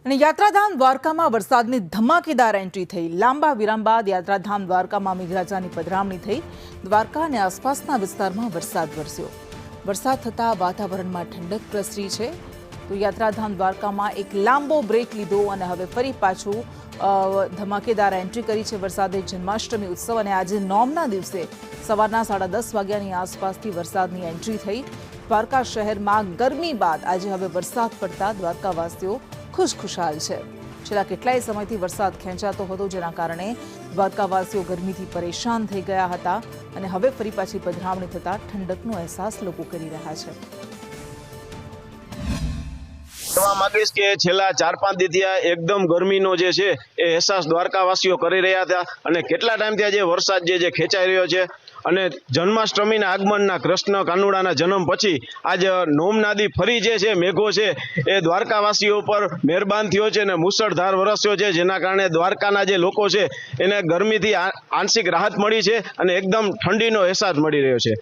અને યાત્રાધામ દ્વારકામાં વરસાદની ધમાકેદાર એન્ટ્રી થઈ। લાંબા વિરામ બાદ યાત્રાધામ દ્વારકામાં મેઘરાજાની પધરામણી થઈ। દ્વારકા અને આસપાસના વિસ્તારમાં વરસાદ વરસ્યો। વરસાદ થતાં વાતાવરણમાં ઠંડક પ્રસરી છે। તો યાત્રાધામ દ્વારકામાં એક લાંબો બ્રેક લીધો અને હવે ફરી પાછું ધમાકેદાર એન્ટ્રી કરી છે વરસાદે। જન્માષ્ટમી ઉત્સવ અને આજે નોમના દિવસે સવારના 10:30 વાગ્યાની આસપાસથી વરસાદની એન્ટ્રી થઈ। દ્વારકા શહેરમાં ગરમી બાદ આજે હવે વરસાદ પડતા દ્વારકાવાસીઓ ખુશખુશાલ છે। છેલ્લા કેટલાય સમયથી વરસાદ ખેંચાતો હતો, જેના કારણે દ્વારકાવાસીઓ ગરમીથી પરેશાન થઈ ગયા હતા અને હવે ફરી પાછી પધરામણી થતા ઠંડકનો અહેસાસ લોકો કરી રહ્યા છે। કહેવા માંગીશ કે છેલ્લા 4-5 દિવસથી એકદમ ગરમીનો જે છે એ અહેસાસ દ્વારકાવાસીઓ કરી રહ્યા હતા અને કેટલા ટાઈમથી આજે વરસાદ જે ખેંચાઈ રહ્યો છે અને જન્માષ્ટમીના આગમનના કૃષ્ણ કાનુડાના જન્મ પછી આજ નોમનાદી ફરી જે છે મેઘો છે એ દ્વારકાવાસીઓ પર મહેરબાન થયો છે અને મુશળધાર વરસ્યો છે, જેના કારણે દ્વારકાના જે લોકો છે એને ગરમીથી આંશિક રાહત મળી છે અને એકદમ ઠંડીનો અહેસાસ મળી રહ્યો છે।